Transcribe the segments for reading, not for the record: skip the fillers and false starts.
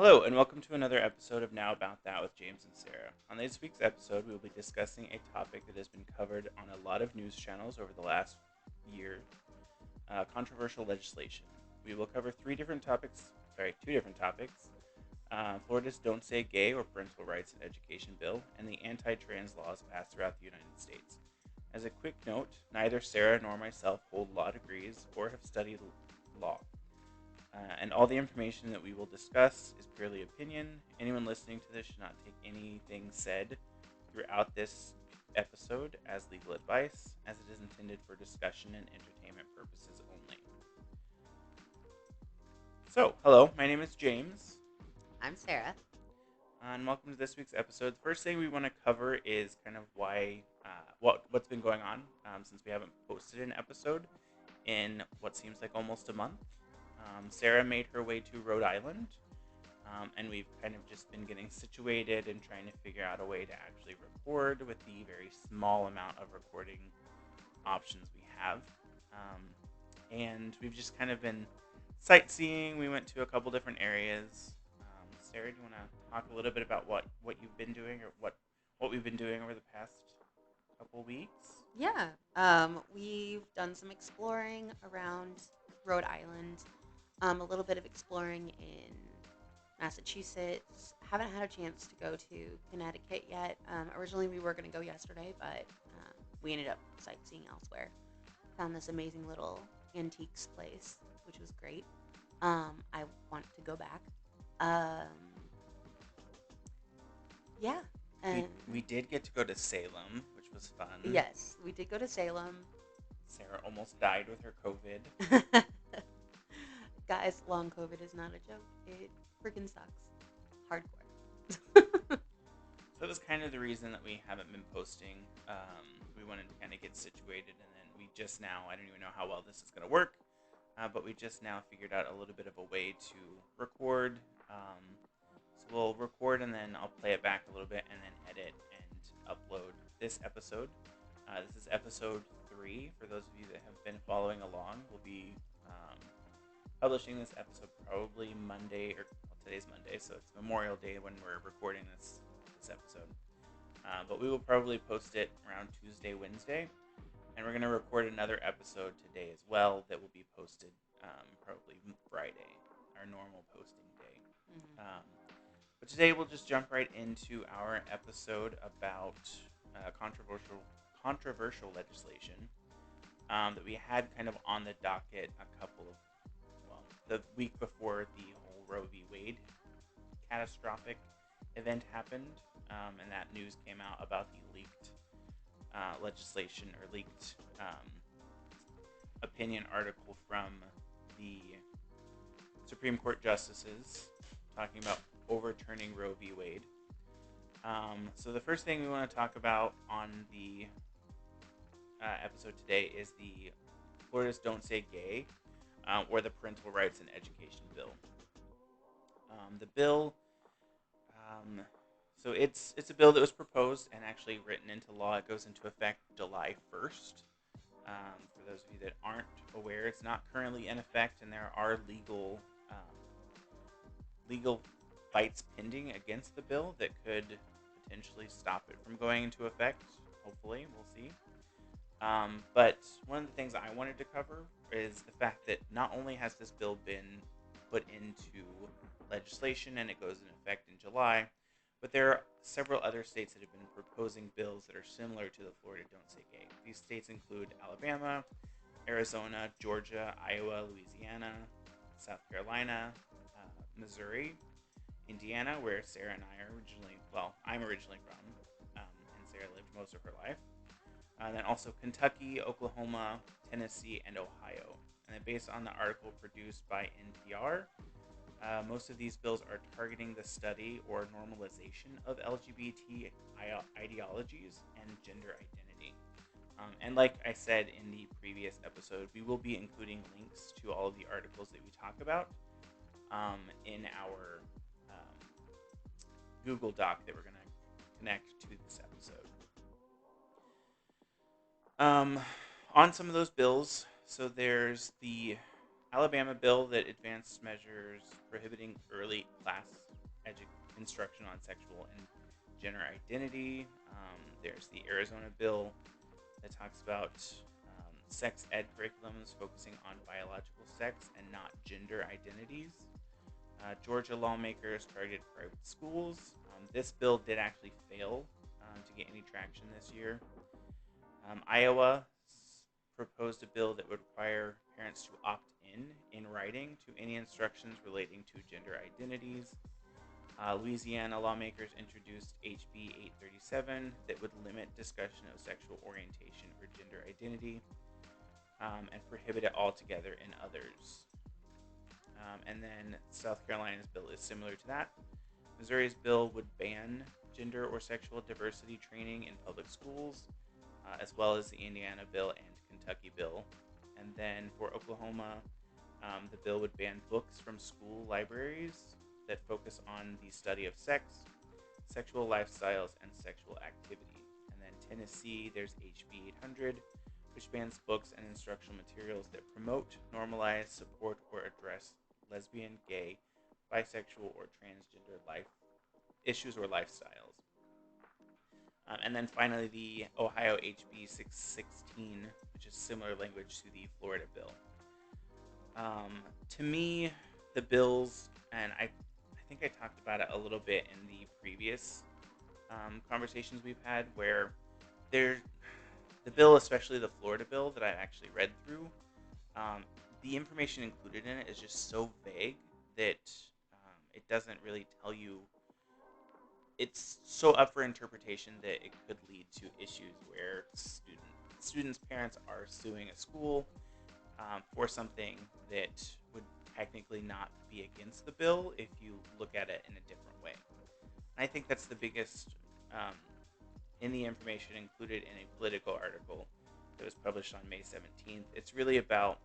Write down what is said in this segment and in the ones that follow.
Hello, and welcome to another episode of Now About That with James and Sarah. On this week's episode, we will be discussing a topic that has been covered on a lot of news channels over the last year, controversial legislation. We will cover two different topics. Florida's Don't Say Gay or Parental Rights in Education bill, and the anti-trans laws passed throughout the United States. As a quick note, neither Sarah nor myself hold law degrees or have studied law. And all the information that we will discuss is purely opinion. Anyone listening to this should not take anything said throughout this episode as legal advice, as it is intended for discussion and entertainment purposes only. So, hello, my name is James. I'm Sarah. And welcome to this week's episode. The first thing we want to cover is kind of why, what's been going on since we haven't posted an episode in what seems like almost a month. Sarah made her way to Rhode Island, and we've kind of just been getting situated and trying to figure out a way to actually record with the very small amount of recording options we have. And we've just kind of been sightseeing. We went to a couple different areas. Sarah, do you want to talk a little bit about what you've been doing or what we've been doing over the past couple weeks? Yeah. We've done some exploring around Rhode Island. A little bit of exploring in Massachusetts. Haven't had a chance to go to Connecticut yet. Originally, we were going to go yesterday, but we ended up sightseeing elsewhere. Found this amazing little antiques place, which was great. I want to go back. Yeah. And We did get to go to Salem, which was fun. yes, we did go to Salem. Sarah almost died with her COVID. Guys, long COVID is not a joke. It freaking sucks. Hardcore. So that was kind of the reason that we haven't been posting. We wanted to kind of get situated, and then we just now, I don't even know how well this is going to work, but we just now figured out a little bit of a way to record. So we'll record, and then I'll play it back a little bit, and then edit and upload this episode. This is episode 3. For those of you that have been following along, we'll be publishing this episode probably Monday, today's Monday, so it's Memorial Day when we're recording this episode. But we will probably post it around Tuesday, Wednesday, and we're going to record another episode today as well that will be posted probably Friday, our normal posting day. Mm-hmm. But today we'll just jump right into our episode about controversial legislation that we had kind of on the docket the week before the whole Roe v. Wade catastrophic event happened, and that news came out about the leaked legislation or leaked opinion article from the Supreme Court justices talking about overturning Roe v. Wade. So the first thing we want to talk about on the episode today is the Florida's Don't Say Gay or the Parental Rights in Education bill. The bill, so it's a bill that was proposed and actually written into law. It goes into effect July 1st. For those of you that aren't aware, it's not currently in effect, and there are legal fights pending against the bill that could potentially stop it from going into effect. Hopefully, we'll see. But one of the things I wanted to cover is the fact that not only has this bill been put into legislation and it goes into effect in July, but there are several other states that have been proposing bills that are similar to the Florida Don't Say Gay. These states include Alabama, Arizona, Georgia, Iowa, Louisiana, South Carolina, Missouri, Indiana, where Sarah and I are I'm originally from, and Sarah lived most of her life. And then also Kentucky, Oklahoma, Tennessee, and Ohio. And then based on the article produced by NPR, most of these bills are targeting the study or normalization of LGBT ideologies and gender identity. And like I said in the previous episode, we will be including links to all of the articles that we talk about in our Google Doc that we're going to connect to this episode. On some of those bills, so there's the Alabama bill that advanced measures prohibiting early class instruction on sexual and gender identity. There's the Arizona bill that talks about sex ed curriculums focusing on biological sex and not gender identities. Georgia lawmakers targeted private schools. This bill did actually fail to get any traction this year. Iowa proposed a bill that would require parents to opt in writing to any instructions relating to gender identities. Louisiana lawmakers introduced HB 837 that would limit discussion of sexual orientation or gender identity and prohibit it altogether in others. And then South Carolina's bill is similar to that. Missouri's bill would ban gender or sexual diversity training in public schools, as well as the Indiana bill and Kentucky bill. And then for Oklahoma, the bill would ban books from school libraries that focus on the study of sex, sexual lifestyles, and sexual activity. And then Tennessee, there's HB 800, which bans books and instructional materials that promote, normalize, support, or address lesbian, gay, bisexual, or transgender life issues or lifestyles. And then finally, the Ohio HB 616, which is similar language to the Florida bill. To me, the bills, and I think I talked about it a little bit in the previous conversations we've had, where there, the bill, especially the Florida bill that I actually read through, um, the information included in it is just so vague that it doesn't really tell you. It's so up for interpretation that it could lead to issues where students' parents are suing a school for something that would technically not be against the bill if you look at it in a different way. And I think that's the biggest in the information included in a Politico article that was published on May 17th. It's really about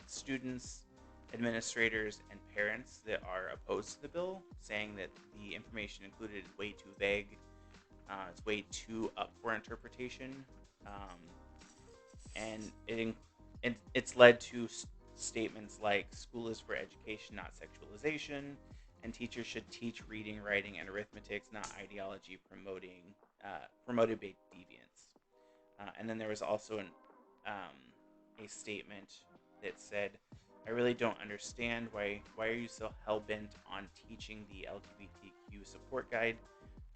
students, administrators, and parents that are opposed to the bill, saying that the information included is way too vague, it's way too up for interpretation, um, and it's led to statements like "school is for education, not sexualization," and teachers should teach reading, writing, and arithmetic, not ideology promoted by deviance. And then there was also a statement that said, "I really don't understand why are you so hell bent on teaching the LGBTQ support guide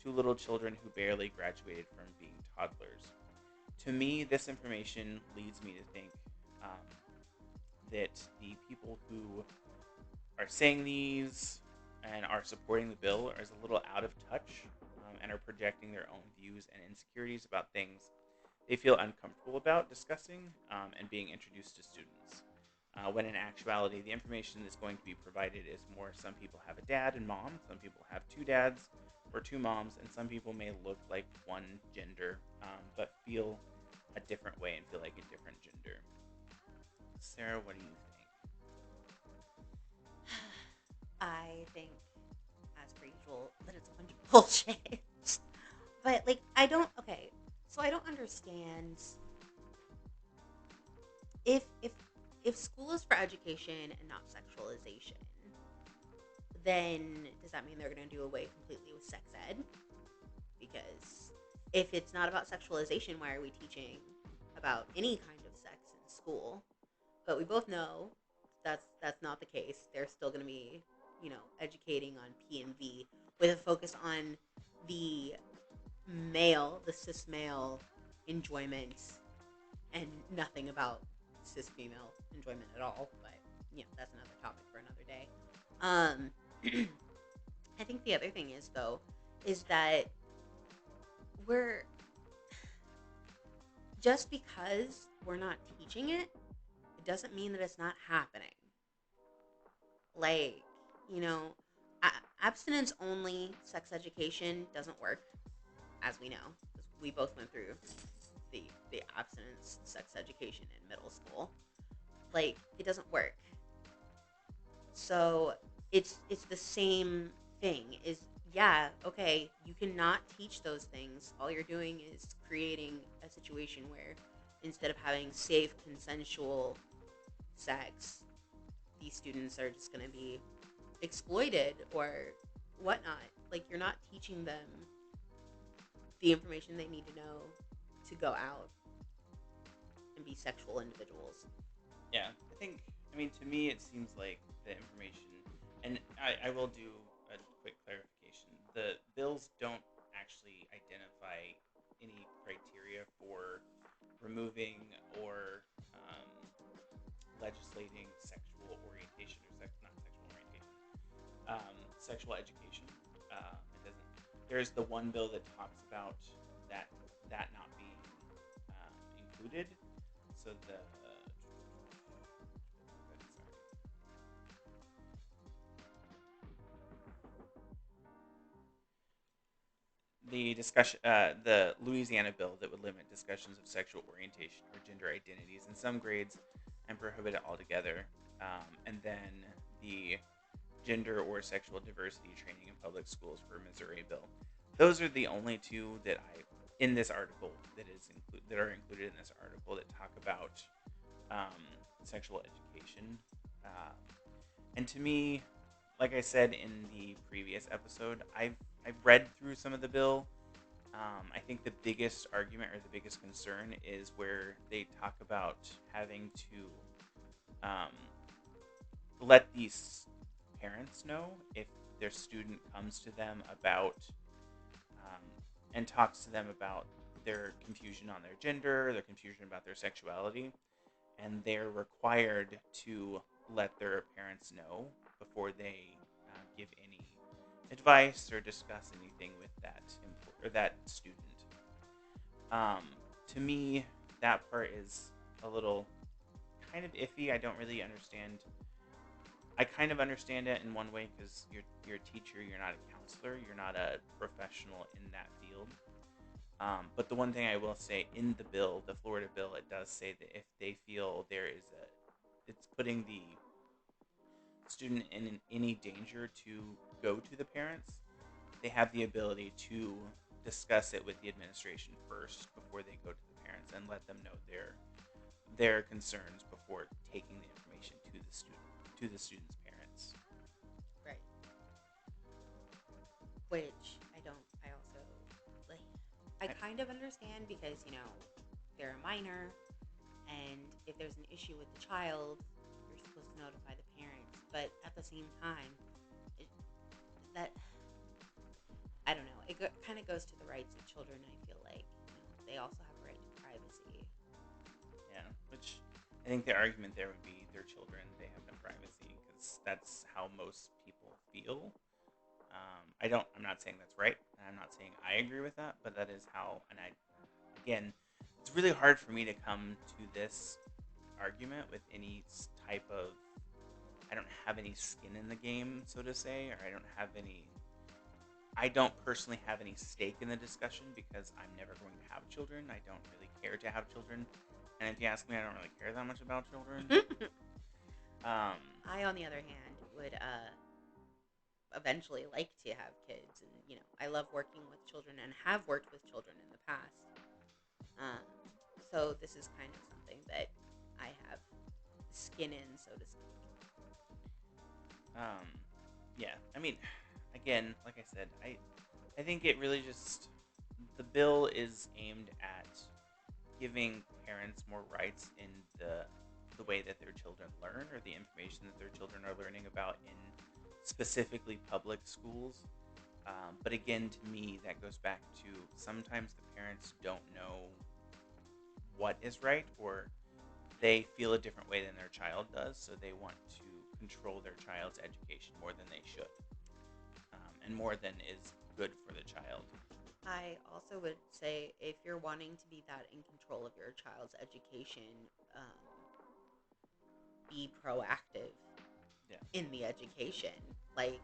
to little children who barely graduated from being toddlers." To me, this information leads me to think um, that the people who are saying these and are supporting the bill is a little out of touch and are projecting their own views and insecurities about things they feel uncomfortable about discussing and being introduced to students. When in actuality, the information that's going to be provided is more some people have a dad and mom, some people have two dads or two moms, and some people may look like one gender but feel a different way and feel like a different gender. Sarah, what do you think? I think, as per usual, that it's a bunch of bullshit. But like, I don't. Okay, so I don't understand if if if school is for education and not sexualization, then does that mean they're going to do away completely with sex ed? Because if it's not about sexualization, why are we teaching about any kind of sex in school? But we both know that's not the case. They're still going to be, educating on P and V with a focus on the the cis male enjoyment, and nothing about cis female enjoyment at all. But that's another topic for another day. Um, I think the other thing is though, is that we're just because we're not teaching it, it doesn't mean that it's not happening. Like, you know, abstinence only sex education doesn't work, as we know, because we both went through the abstinence sex education in middle school. Like, it doesn't work. So it's the same thing. Is yeah, okay, you cannot teach those things. All you're doing is creating a situation where instead of having safe, consensual sex, these students are just going to be exploited or whatnot. Like, you're not teaching them the information they need to know to go out and be sexual individuals. Yeah, I mean, to me, it seems like the information, and I will do a quick clarification. The bills don't actually identify any criteria for removing or um, legislating sexual orientation or not sexual orientation, sexual education. It doesn't. There's the one bill that talks about that not being included. So the discussion, the Louisiana bill that would limit discussions of sexual orientation or gender identities in some grades and prohibit it altogether. And then the gender or sexual diversity training in public schools for Missouri bill. Those are the only two that in this article that are included in this article that talk about um, sexual education. Uh, and to me, like I said in the previous episode, I've read through some of the bill. I think the biggest argument or the biggest concern is where they talk about having to let these parents know if their student comes to them about um, and talks to them about their confusion on their gender, their confusion about their sexuality, and they're required to let their parents know before they give any advice or discuss anything with that student. Um, to me, that part is a little kind of iffy. I don't really understand. I kind of understand it in one way because you're a teacher, you're not a counselor, you're not a professional in that field. But the one thing I will say in the bill, the Florida bill, it does say that if they feel it's putting the student in any danger to go to the parents, they have the ability to discuss it with the administration first before they go to the parents and let them know their concerns before taking the information to the student's parents. Right. Which I don't, I also, like, I I, kind of understand because, they're a minor, and if there's an issue with the child, you're supposed to notify the parents. But at the same time, it, that, I don't know, kind of goes to the rights of children. I feel like, they also have a right to privacy. yeah, which I think the argument there would be their children, they have no privacy because that's how most people feel. I'm not saying that's right. And I'm not saying I agree with that, but that is how. And again, it's really hard for me to come to this argument with any type of. I don't have any skin in the game, so to say, or I don't have any. I don't personally have any stake in the discussion because I'm never going to have children. I don't really care to have children, and if you ask me, I don't really care that much about children. Um, I, on the other hand, would eventually like to have kids, and I love working with children and have worked with children in the past. Um, so this is kind of something that I have skin in, so to speak. um, yeah, I mean, again, like I said, I think it really just the bill is aimed at giving parents more rights in the way that their children learn or the information that their children are learning about in specifically public schools. But again, to me, that goes back to sometimes the parents don't know what is right or they feel a different way than their child does, so they want to control their child's education more than they should, and more than is good for the child. I also would say if you're wanting to be that in control of your child's education, um, be proactive Yeah. in the education. Like,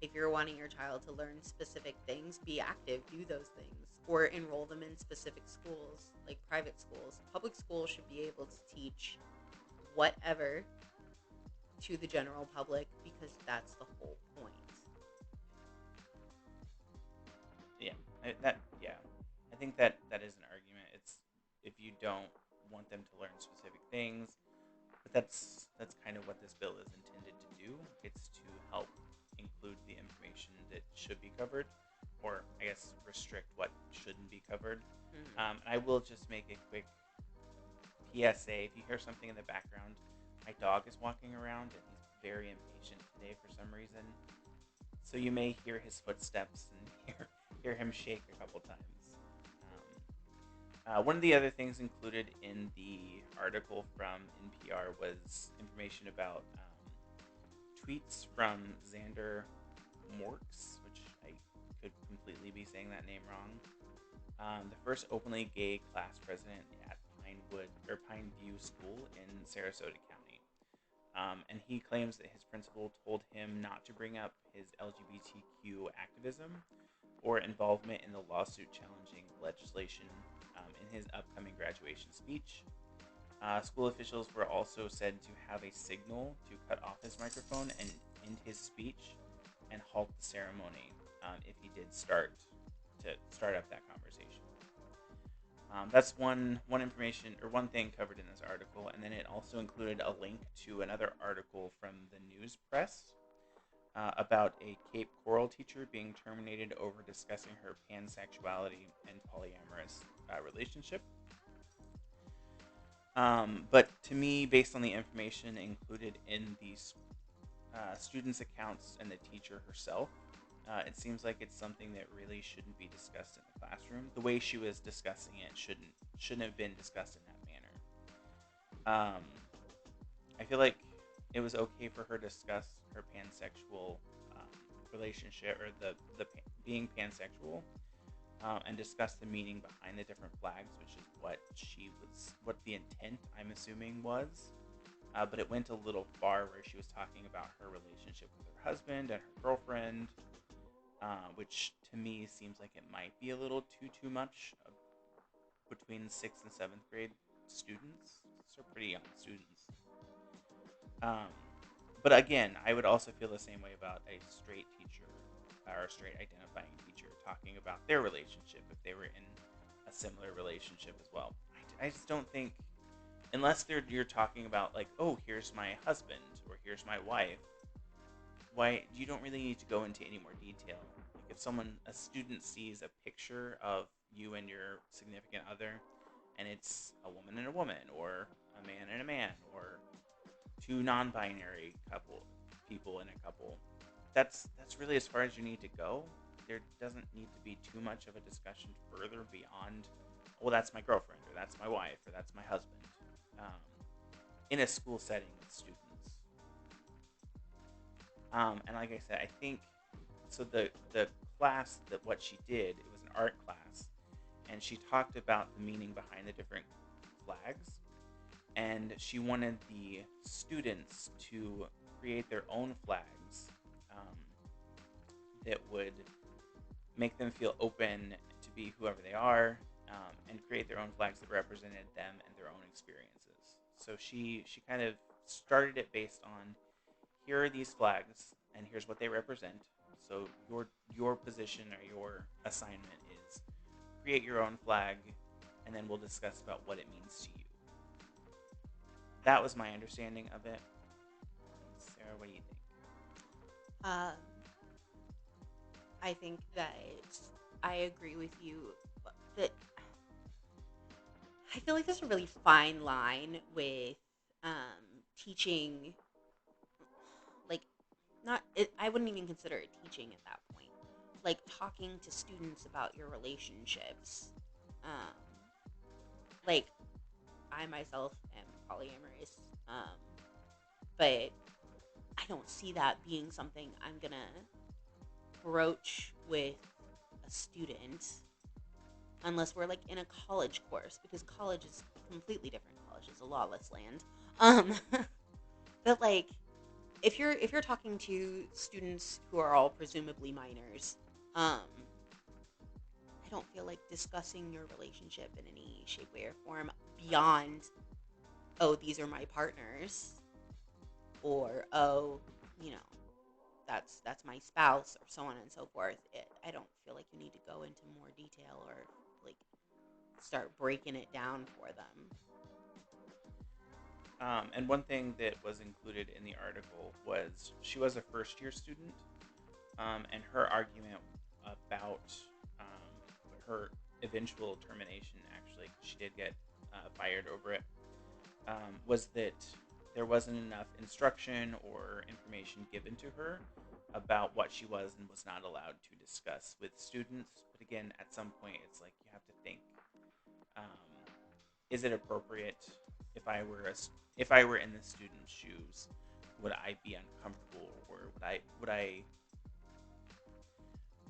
if you're wanting your child to learn specific things, be active, do those things, or enroll them in specific schools, like private schools. Public schools should be able to teach whatever to the general public because that's the whole point. Yeah, yeah. I think that is an argument. It's if you don't want them to learn specific things, But that's kind of what this bill is intended to do. It's to help include the information that should be covered, or I guess restrict what shouldn't be covered. Mm-hmm. I will just make a quick PSA. If you hear something in the background, my dog is walking around and he's very impatient today for some reason. So you may hear his footsteps and hear him shake a couple times. One of the other things included in the article from NPR was information about tweets from Xander Morks, which I could completely be saying that name wrong. The first openly gay class president at Pineview School in Sarasota County. And he claims that his principal told him not to bring up his LGBTQ activism or involvement in the lawsuit challenging legislation in his upcoming graduation speech. School officials were also said to have a signal to cut off his microphone and end his speech and halt the ceremony if he did start up that conversation. That's one information or one thing covered in this article, and then it also included a link to another article from the news press about a Cape Coral teacher being terminated over discussing her pansexuality and polyamorous relationship. But to me, based on the information included in these students' accounts and the teacher herself, it seems like it's something that really shouldn't be discussed in the classroom. The way she was discussing it shouldn't have been discussed in that manner. I feel like it was okay for her to discuss her pansexual relationship or the being pansexual and discuss the meaning behind the different flags, which is what the intent I'm assuming was. But it went a little far where she was talking about her relationship with her husband and her girlfriend, which to me seems like it might be a little too much between 6th and 7th grade students. These are pretty young students. Um, but again, I would also feel the same way about a straight teacher or a straight identifying teacher talking about their relationship if they were in a similar relationship as well. I just don't think, unless you're talking about like, oh, here's my husband or here's my wife, why you don't really need to go into any more detail. Like if a student sees a picture of you and your significant other, and it's a woman and a woman, or a man and a man, or two non-binary people in a couple, that's really as far as you need to go. There doesn't need to be too much of a discussion further beyond, well, that's my girlfriend, or that's my wife, or that's my husband, um, in a school setting with students. And like I said, I think so. The class that what she did, it was an art class, and she talked about the meaning behind the different flags, and she wanted the students to create their own flags that would make them feel open to be whoever they are, and create their own flags that represented them and their own experiences. So she kind of started it based on, here are these flags and here's what they represent. So your position or your assignment is create your own flag, and then we'll discuss about what it means to you. That was my understanding of it. Sarah, what do you think? Um, I think that I agree with you that I feel like there's a really fine line with teaching, like, not it, I wouldn't even consider it teaching at that point. Like talking to students about your relationships. Um, like I myself am polyamorous, but I don't see that being something I'm gonna broach with a student unless we're like in a college course, because college is completely different. College is a lawless land. Um, but like if you're talking to students who are all presumably minors, I don't feel like discussing your relationship in any shape, way, or form beyond, oh, these are my partners, or oh, you know, that's my spouse, or so on and so forth. I don't feel like you need to go into more detail or like start breaking it down for them. And one thing that was included in the article was she was a first year student, and her argument about her eventual termination, actually, she did get fired over it, was that there wasn't enough instruction or information given to her about what she was and was not allowed to discuss with students. But again, at some point, it's like you have to think: um, is it appropriate if if I were in the student's shoes? Would I be uncomfortable, or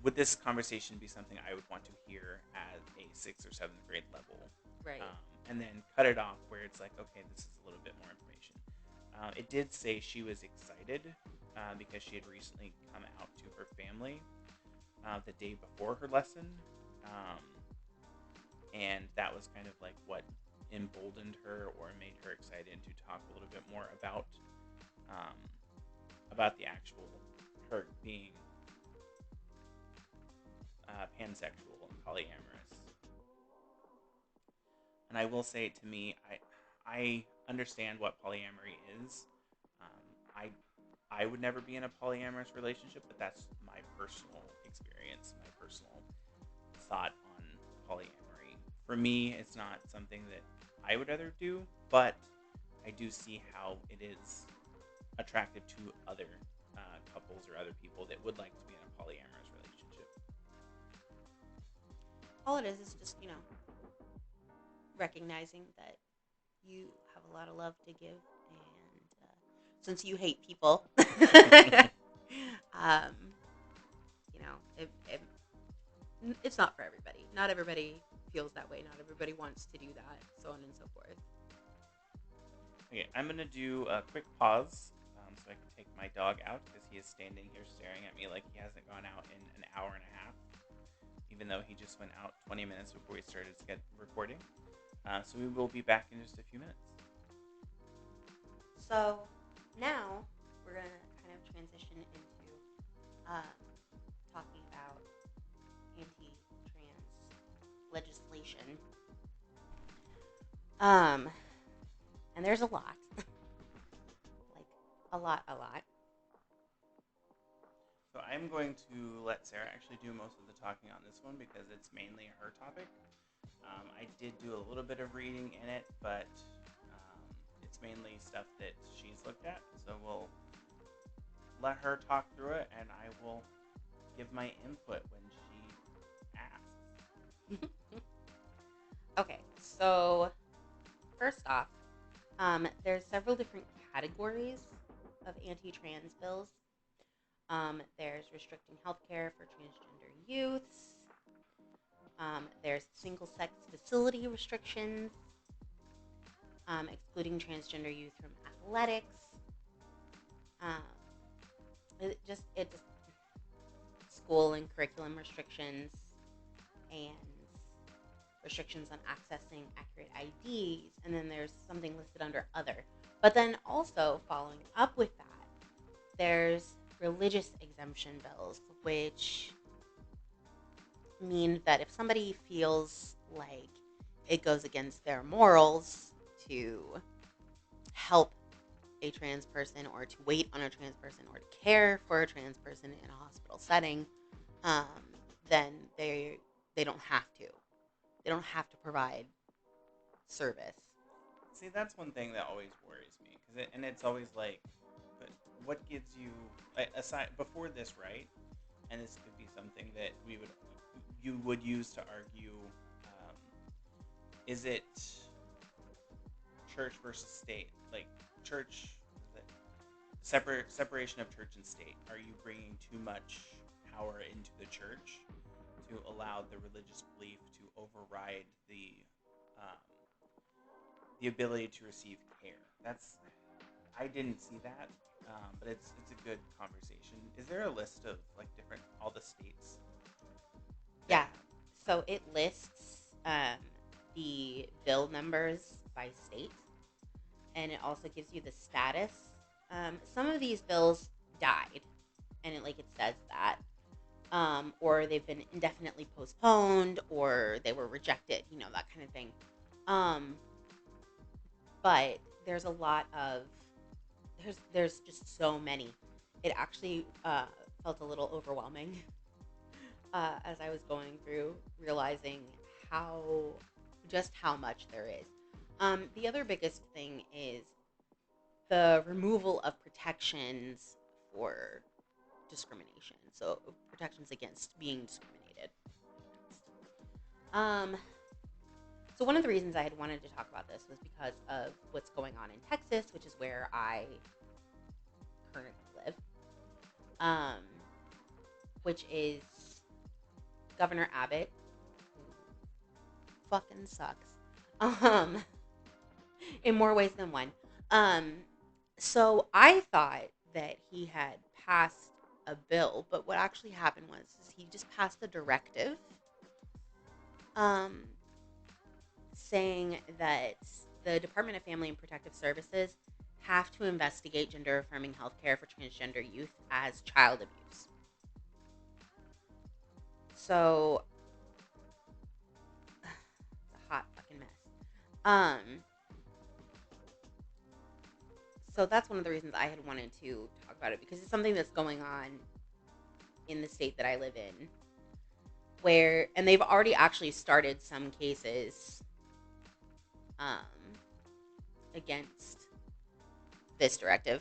would this conversation be something I would want to hear at a sixth or seventh grade level? Right. And then cut it off where it's like, okay, this is a little bit more information. It did say she was excited because she had recently come out to her family the day before her lesson, um, and that was kind of like what emboldened her or made her excited to talk a little bit more um, about the actual her being pansexual and polyamorous. And I will say, to me, I understand what polyamory is. I would never be in a polyamorous relationship, but that's my personal experience, my personal thought on polyamory. For me, it's not something that I would ever do, but I do see how it is attractive to other couples or other people that would like to be in a polyamorous relationship. All it is just, recognizing that you have a lot of love to give, and since you hate people, um, it's not for everybody. Not everybody feels that way. Not everybody wants to do that, so on and so forth. Okay, I'm going to do a quick pause so I can take my dog out because he is standing here staring at me like he hasn't gone out in an hour and a half, even though he just went out 20 minutes before we started recording. So we will be back in just a few minutes. So now we're going to kind of transition into talking about anti-trans legislation. And there's a lot. Like, a lot. So I'm going to let Sarah actually do most of the talking on this one because it's mainly her topic. I did do a little bit of reading in it, but it's mainly stuff that she's looked at. So we'll let her talk through it, and I will give my input when she asks. Okay, so first off, there's several different categories of anti-trans bills. There's restricting healthcare for transgender youths. There's single-sex facility restrictions, excluding transgender youth from athletics. Um, it just school and curriculum restrictions, and restrictions on accessing accurate IDs, and then there's something listed under other. But then also following up with that, there's religious exemption bills, which mean that if somebody feels like it goes against their morals to help a trans person or to wait on a trans person or to care for a trans person in a hospital setting, um, then they don't have to. They don't have to provide service. See, that's one thing that always worries me, and it's always like, but what gives you aside before this, right? And this could be something that you would use to argue: um, is it church versus state? Like church, separation of church and state. Are you bringing too much power into the church to allow the religious belief to override um, the ability to receive care? I didn't see that, but it's a good conversation. Is there a list of like different all the states? Yeah. So it lists the bill numbers by state, and it also gives you the status. Some of these bills died, and it says that, or they've been indefinitely postponed, or they were rejected. That kind of thing. Um, but there's a lot of there's just so many. It actually felt a little overwhelming as I was going through, realizing how how much there is. The other biggest thing is the removal of protections for discrimination. So protections against being discriminated. Um, so one of the reasons I had wanted to talk about this was because of what's going on in Texas, which is where I currently live. Um, which is Governor Abbott, who fucking sucks. Um, in more ways than one. Um, so I thought that he had passed a bill, but what actually happened was is he just passed a directive um, saying that the Department of Family and Protective Services have to investigate gender affirming healthcare for transgender youth as child abuse. So it's a hot fucking mess. Um, so that's one of the reasons I had wanted to talk about it because it's something that's going on in the state that I live in, where and they've already actually started some cases um, against this directive.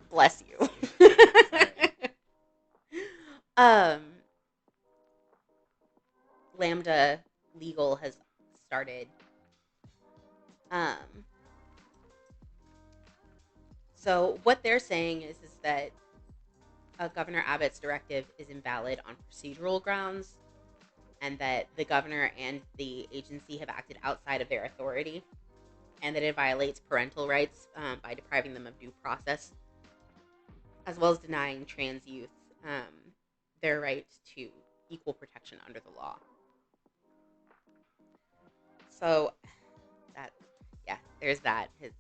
Bless you. Sorry. um, Lambda Legal has started. Um, so what they're saying is that Governor Abbott's directive is invalid on procedural grounds, and that the governor and the agency have acted outside of their authority, and that it violates parental rights by depriving them of due process, as well as denying trans youth their right to equal protection under the law. So that, yeah, there's that. It's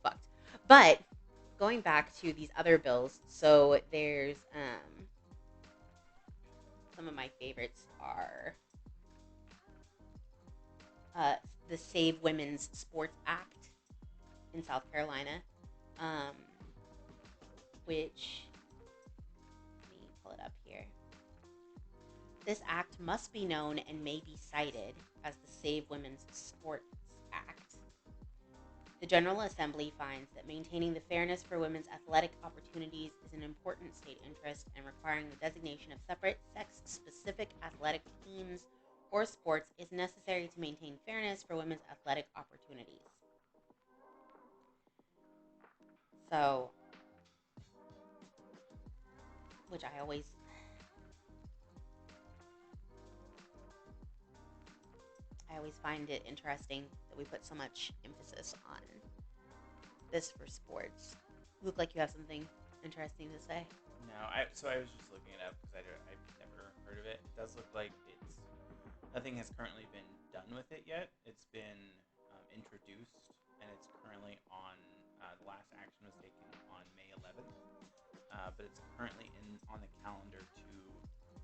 fucked. But going back to these other bills, so there's some of my favorites are uh, the Save Women's Sports Act in South Carolina, um, which, let me pull it up here. This act must be known and may be cited as the Save Women's Sports Act. The General Assembly finds that maintaining the fairness for women's athletic opportunities is an important state interest, and requiring the designation of separate sex-specific athletic teams or sports is necessary to maintain fairness for women's athletic opportunities. So, which I always find it interesting that we put so much emphasis on this for sports. You look like you have something interesting to say. No, so I was just looking it up because I've never heard of it. It does look like it's nothing has currently been done with it yet. It's been introduced and it's currently on. The last action was taken on May 11th, but it's currently on the calendar to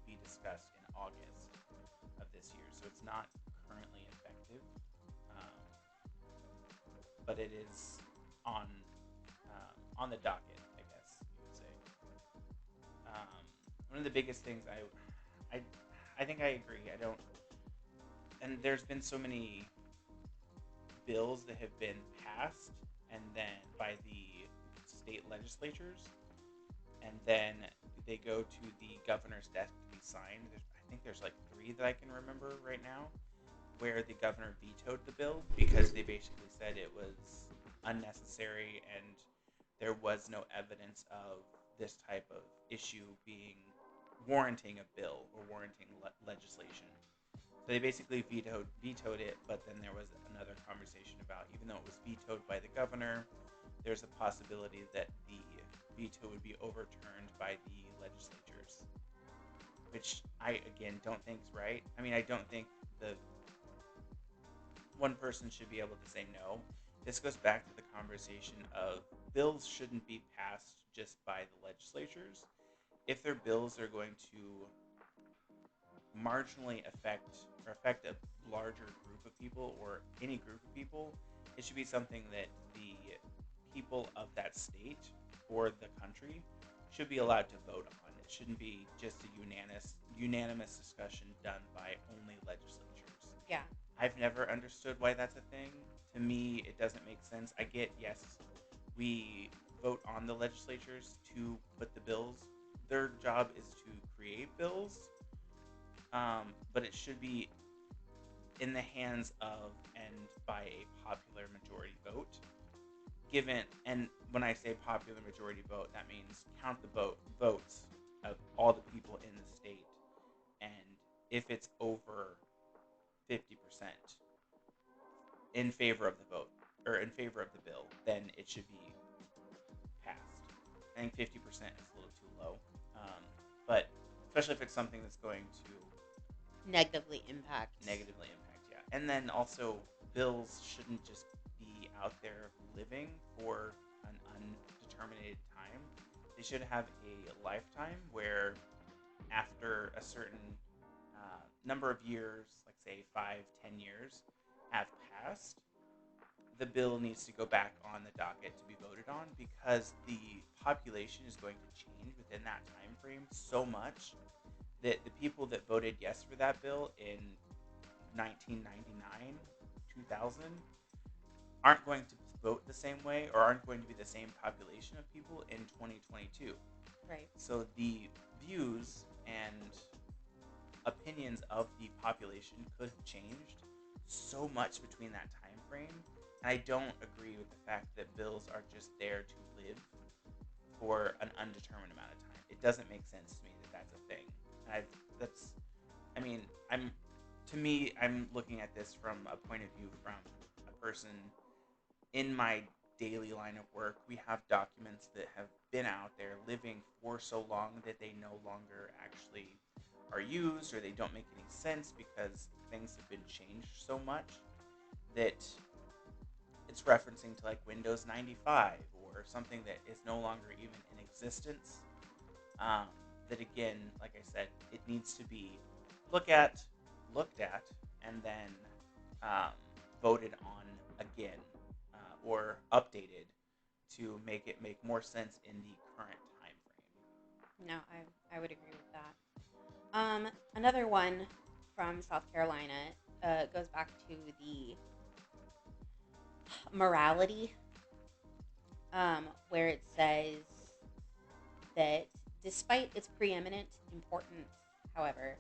be discussed in August of this year. So it's not currently effective, um, but it is on on the docket, I guess you would say. One of the biggest things I, I think I agree. I don't, and there's been so many bills that have been passed and then by the state legislatures, and then they go to the governor's desk to be signed. I think there's like three that I can remember right now where the governor vetoed the bill because they basically said it was unnecessary and there was no evidence of this type of issue being warranting a bill or warranting legislation. So they basically vetoed it, but then there was another conversation about even though it was vetoed by the governor, there's a possibility that the veto would be overturned by the legislatures, which I again don't think is right. I mean, I don't think the one person should be able to say no. This goes back to the conversation of bills shouldn't be passed just by the legislatures. If their bills are going to marginally affect a larger group of people or any group of people, it should be something that the people of that state or the country should be allowed to vote on. It shouldn't be just a unanimous discussion done by only legislatures. Yeah. I've never understood why that's a thing. To me, it doesn't make sense. I get, yes, we vote on the legislatures to put the bills. Their job is to create bills, but it should be in the hands of and by a popular majority vote. Given, and when I say popular majority vote, that means count the votes of all the people in the state, and if it's over 50% in favor of the vote or in favor of the bill, then it should be passed. I think 50% is a little too low, but especially if it's something that's going to Negatively impact. negatively impact, yeah. And then also, bills shouldn't just be out there living for an undetermined time. They should have a lifetime where, after a certain number of years, like say 5, 10 years, have passed, the bill needs to go back on the docket to be voted on because the population is going to change within that time frame so much that the people that voted yes for that bill in 1999, 2000 aren't going to vote the same way or aren't going to be the same population of people in 2022. Right. So the views and opinions of the population could have changed so much between that time frame. And I don't agree with the fact that bills are just there to live for an undetermined amount of time. It doesn't make sense to me that that's a thing. And I mean, to me, I'm looking at this from a point of view from a person in my daily line of work. We have documents that have been out there living for so long that they no longer actually are used or they don't make any sense because things have been changed so much that it's referencing to like Windows 95 or something that is no longer even in existence. That again, like I said, it needs to be looked at, and then um, voted on again or updated to make it make more sense in the current time frame. No, I would agree with that. Another one from South Carolina goes back to the morality, where it says that despite its preeminent importance, however,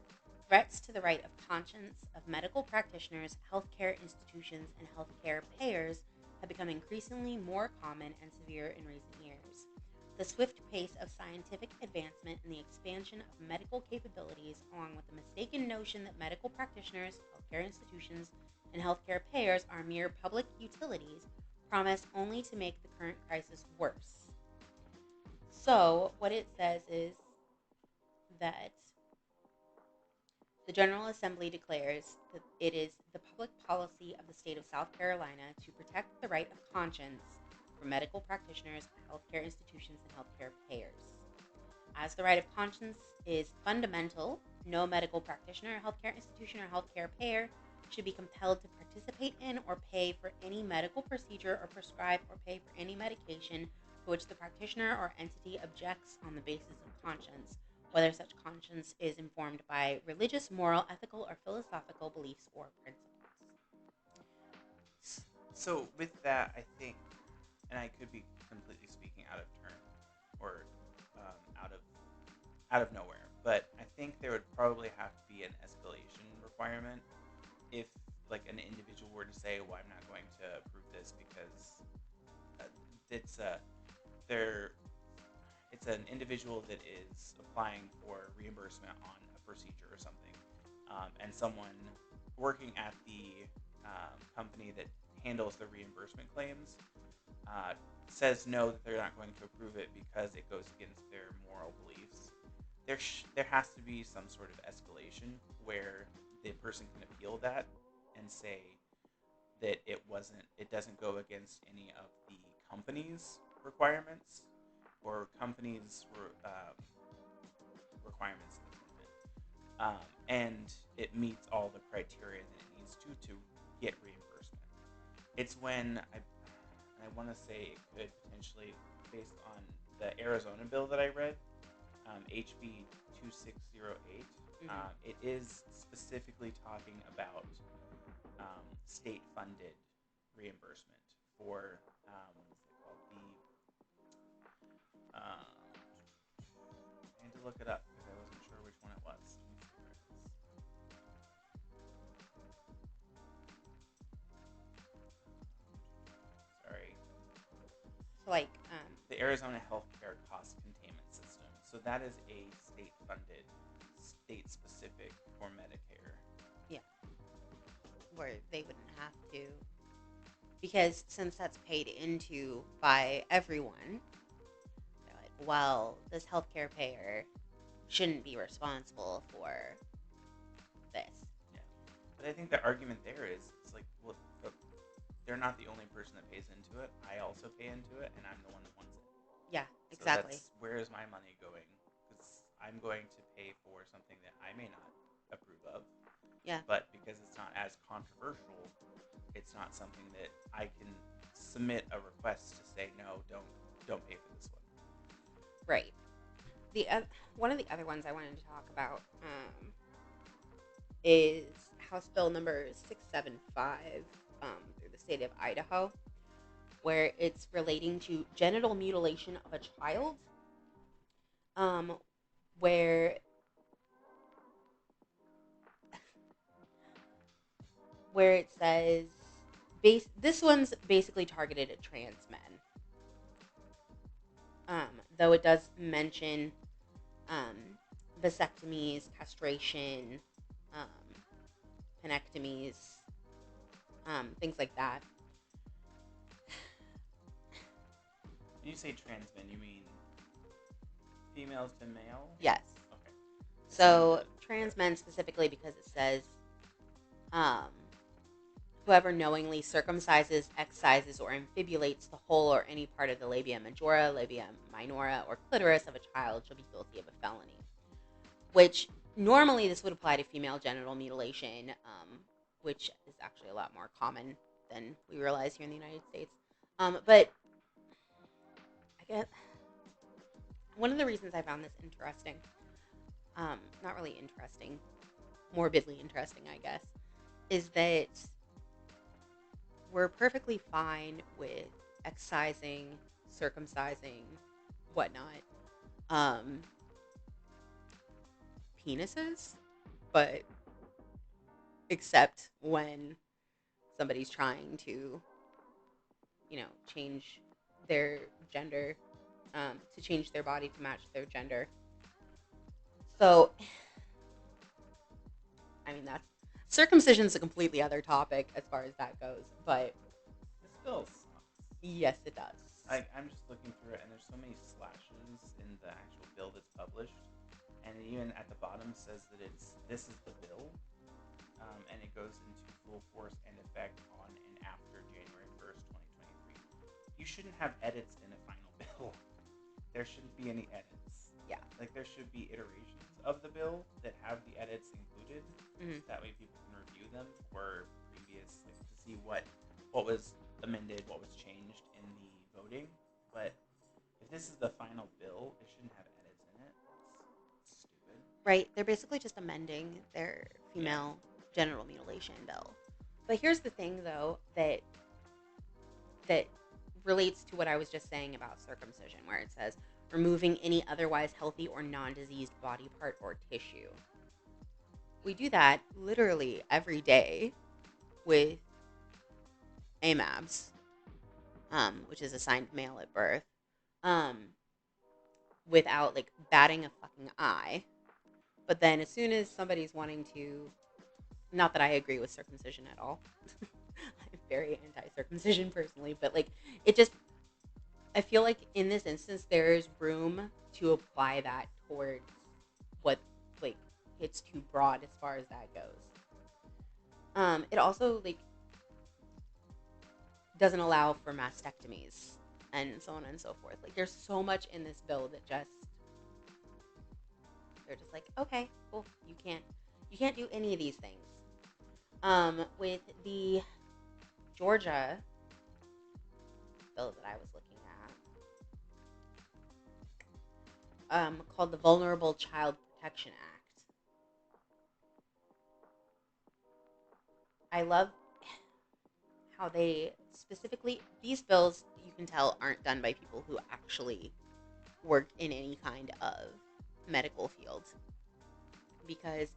threats to the right of conscience of medical practitioners, healthcare institutions, and healthcare payers have become increasingly more common and severe in recent years. The swift pace of scientific advancement and the expansion of medical capabilities, along with the mistaken notion that medical practitioners, healthcare institutions, and healthcare payers are mere public utilities, promise only to make the current crisis worse. So, what it says is that the General Assembly declares that it is the public policy of the state of South Carolina to protect the right of conscience for medical practitioners, healthcare institutions, and healthcare payers. As the right of conscience is fundamental, no medical practitioner, healthcare institution, or healthcare payer should be compelled to participate in or pay for any medical procedure or prescribe or pay for any medication to which the practitioner or entity objects on the basis of conscience, whether such conscience is informed by religious, moral, ethical, or philosophical beliefs or principles. So with that, I think, and I could be completely speaking out of turn or out of nowhere, but I think there would probably have to be an escalation requirement if like an individual were to say, "Well, I'm not going to approve this because it's they're it's an individual that is applying for reimbursement on a procedure or something, and someone working at the company that handles the reimbursement claims says no, that they're not going to approve it because it goes against their moral beliefs. There has to be some sort of escalation where the person can appeal that and say that it doesn't go against any of the company's requirements or companies' requirements. and it meets all the criteria that it needs to get reimbursement. It's when I want to say it could potentially, based on the Arizona bill that I read, HB 2608. Hmm. It is specifically talking about state funded reimbursement for what's it called? I had to look it up because I wasn't sure which one it was. Let me see where it is. Sorry, So like, the Arizona Healthcare Cost Containment System. So that is a state funded, state specific for Medicare. yeah, where they wouldn't have to, because since that's paid into by everyone, they're like, well, this healthcare payer shouldn't be responsible for this. Yeah, but I think the argument there is it's like, well, they're not the only person that pays into it. I also pay into it, and I'm the one that wants it. Yeah, So exactly. that's where is my money going? Because I'm going to pay for something that I may not approve of, Yeah, but because it's not as controversial, it's not something that I can submit a request to say no, don't pay for this one. right. The one of the other ones I wanted to talk about is House Bill number 675 through the state of Idaho, where it's relating to genital mutilation of a child, um, where it says this one's basically targeted at trans men. Though it does mention um, vasectomies, castration, um, penectomies, things like that. When you say trans men, you mean female to male? Yes. Okay. Just wanted So to trans clarify. men specifically because it says um, whoever knowingly circumcises, excises, or infibulates the whole or any part of the labia majora, labia minora, or clitoris of a child shall be guilty of a felony. Which normally this would apply to female genital mutilation, which is actually a lot more common than we realize here in the United States. But I guess one of the reasons I found this interesting, not really interesting, morbidly interesting, I guess, is that we're perfectly fine with excising, circumcising, whatnot, um, penises, but except when somebody's trying to, change their gender, to change their body to match their gender. So, I mean, that's circumcision's a completely other topic as far as that goes, but This bill sucks. yes, it does. I'm just looking through it, and there's so many slashes in the actual bill that's published, and it even at the bottom says that this is the bill, and it goes into full force and effect on and after January 1st, 2023. You shouldn't have edits in a final bill. There shouldn't be any edits. Yeah. Like there should be iterations of the bill that have the edits included. Mm-hmm. That way people can review them for previous, like to see what was amended, what was changed in the voting. But if this is the final bill, it shouldn't have edits in it. It's stupid. Right? They're basically just amending their Yeah. female genital mutilation bill. But here's the thing, though, that relates to what I was just saying about circumcision, where it says removing any otherwise healthy or non-diseased body part or tissue. We do that literally every day with AMABs, which is assigned male at birth, um, without like batting a fucking eye. But then as soon as somebody's wanting to, not that I agree with circumcision at all, I'm very anti-circumcision personally, but like it just, I feel like in this instance there's room to apply that towards what like it's too broad as far as that goes. It also like doesn't allow for mastectomies and so on and so forth. Like there's so much in this bill that just They're just like, okay, cool, you can't do any of these things. With the Georgia bill that I was looking at, called the Vulnerable Child Protection Act. I love how they specifically, these bills, you can tell, aren't done by people who actually work in any kind of medical field, because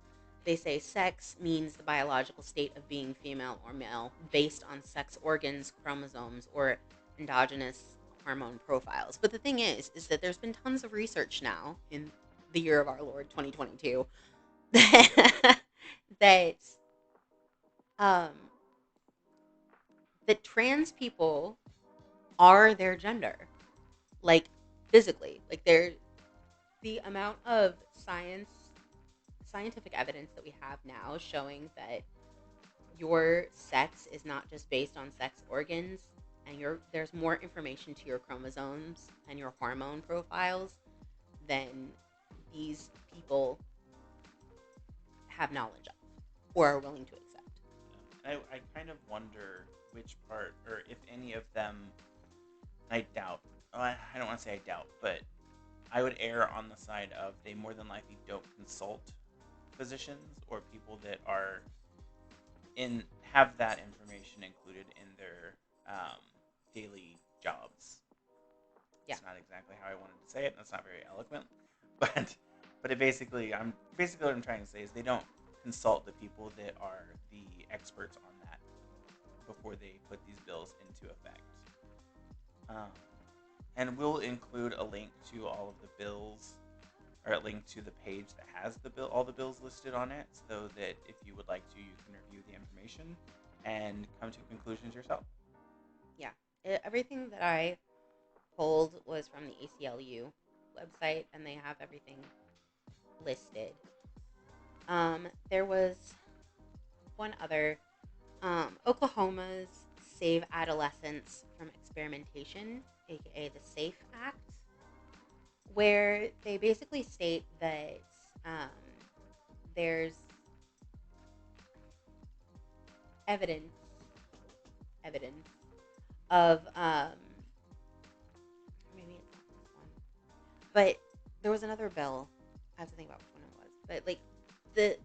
they say sex means the biological state of being female or male based on sex organs, chromosomes, or endogenous hormone profiles. But the thing is that there's been tons of research now in the year of our Lord 2022 that um, that trans people are their gender, like physically, like they're the amount of scientific evidence that we have now showing that your sex is not just based on sex organs, and there's more information to your chromosomes and your hormone profiles than these people have knowledge of or are willing to accept. I kind of wonder which part, or if any of them, I doubt. Oh, I don't want to say I doubt, but I would err on the side of they more than likely don't consult physicians or people that are in have that information included in their um, daily jobs. Yeah. It's not exactly how I wanted to say it. That's not very eloquent, but it basically what I'm trying to say is they don't consult the people that are the experts on that before they put these bills into effect. Um, and we'll include a link to all of the bills, or a link to the page that has all the bills listed on it, so that if you would like to, you can review the information and come to conclusions yourself. Yeah. Everything that I pulled was from the ACLU website, and they have everything listed. There was one other, Oklahoma's Save Adolescents from Experimentation, aka the SAFE Act, where they basically state that um, there's evidence evidence of maybe it's not this one, but there was another bill. I have to think about which one it was, but like the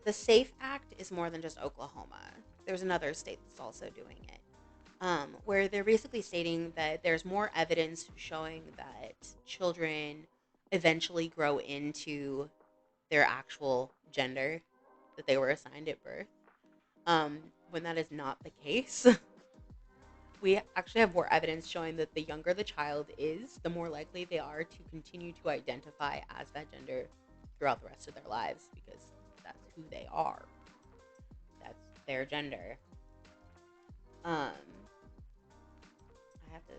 the SAFE Act is more than just Oklahoma. There's another state that's also doing it, where they're basically stating that there's more evidence showing that children eventually grow into their actual gender that they were assigned at birth. When that is not the case, we actually have more evidence showing that the younger the child is, the more likely they are to continue to identify as that gender throughout the rest of their lives, because that's who they are. That's their gender. Um, I have to.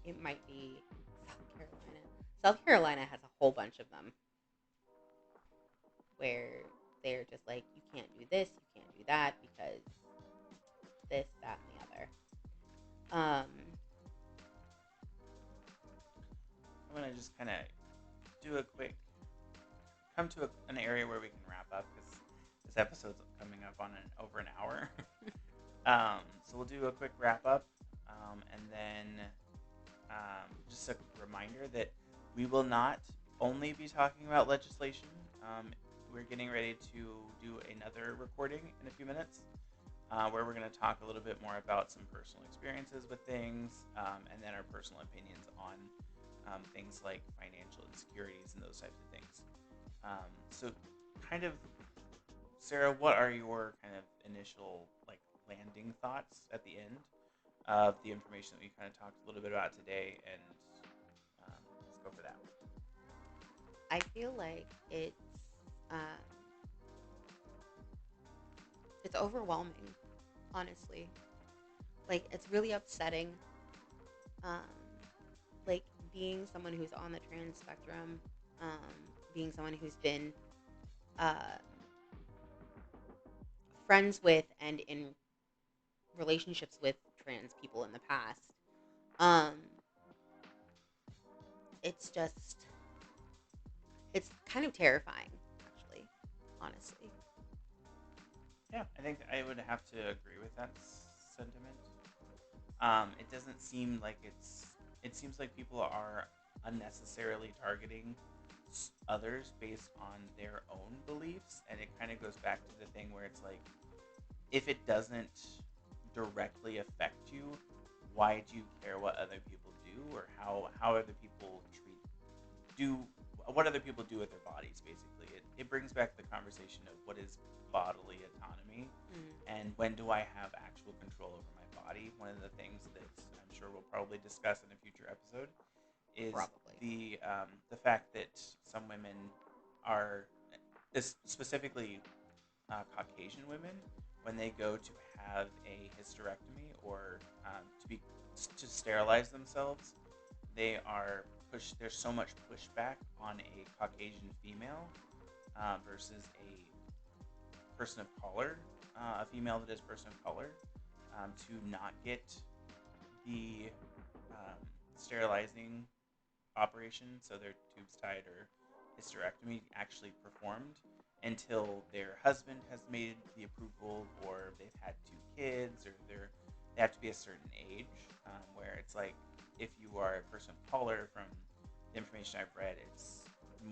It might be South Carolina. South Carolina has a whole bunch of them where they're just like, you can't do this, you can't do that because this, that, and the other. Um, I'm gonna just kind of do a quick come to an area where we can wrap up because this episode's coming up on over an hour. So we'll do a quick wrap up, and then just a reminder that we will not only be talking about legislation. We're getting ready to do another recording in a few minutes, where we're going to talk a little bit more about some personal experiences with things, and then our personal opinions on things like financial insecurities and those types of things. So, kind of, Sarah, what are your kind of initial like landing thoughts at the end of the information that we kind of talked a little bit about today? And let's go for that. I feel like um, it's overwhelming, honestly. Like, it's really upsetting. Um, like, being someone who's on the trans spectrum, being someone who's been uh, friends with and in relationships with trans people in the past. Um, it's just It's kind of terrifying, actually, honestly. Yeah, I think I would have to agree with that sentiment. It doesn't seem like it's. It seems like people are unnecessarily targeting others based on their own beliefs, and it kind of goes back to the thing where it's like, if it doesn't directly affect you, why do you care what other people do or how other people do what other people do with their bodies? Basically, it brings back the conversation of what is bodily autonomy Mm, and when do I have actual control over my body. One of the things that I'm sure we'll probably discuss in a future episode is probably. the fact that some women are, specifically Caucasian women, when they go to have a hysterectomy or to sterilize themselves, they are push. There's so much pushback on a Caucasian female versus a person of color, a female that is person of color, to not get the sterilizing operation, so their tubes tied or hysterectomy actually performed until their husband has made the approval or they've had 2 kids or they have to be a certain age, where it's like if you are a person of color, from the information I've read, it's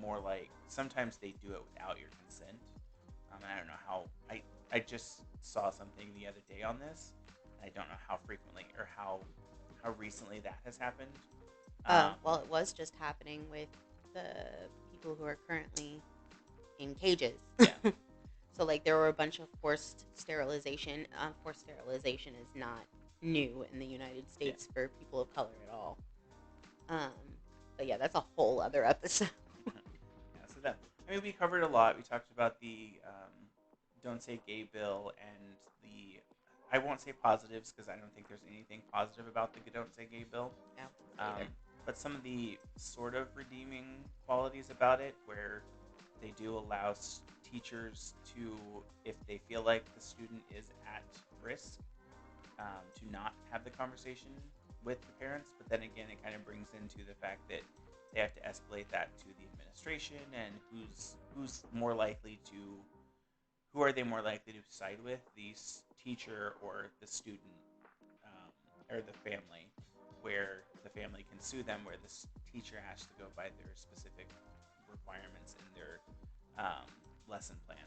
more like sometimes they do it without your consent. And I don't know how. I just saw something the other day on this. I don't know how frequently or how recently that has happened. Um, Well, it was just happening with the people who are currently in cages. yeah, So, like, there were a bunch of forced sterilization. Forced sterilization is not new in the United yeah. States for people of color at all. Um, but yeah, that's a whole other episode. Yeah, so that, I mean, we covered a lot. We talked about the "Don't Say Gay" bill and the. I won't say positives because I don't think there's anything positive about the "Don't Say Gay" bill. No, Um, either. but some of the sort of redeeming qualities about it, where they do allow teachers to, if they feel like the student is at risk, to not have the conversation with the parents. But then again, it kind of brings into the fact that they have to escalate that to the administration and who's more likely to who are they more likely to side with, the teacher or the student, or the family, where the family can sue them, where the teacher has to go by their specific requirements in their lesson plan.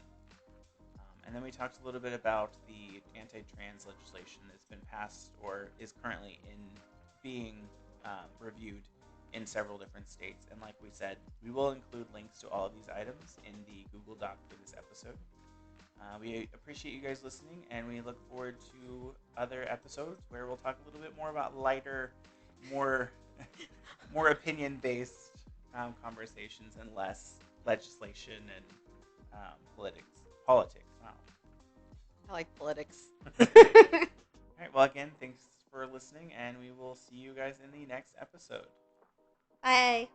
And then we talked a little bit about the anti-trans legislation that's been passed or is currently in being reviewed in several different states. And like we said, we will include links to all of these items in the Google Doc for this episode. We appreciate you guys listening, and we look forward to other episodes where we'll talk a little bit more about lighter, more more opinion-based conversations and less legislation and politics. Wow. I like politics. All right. Well, again, thanks for listening, and we will see you guys in the next episode. Bye.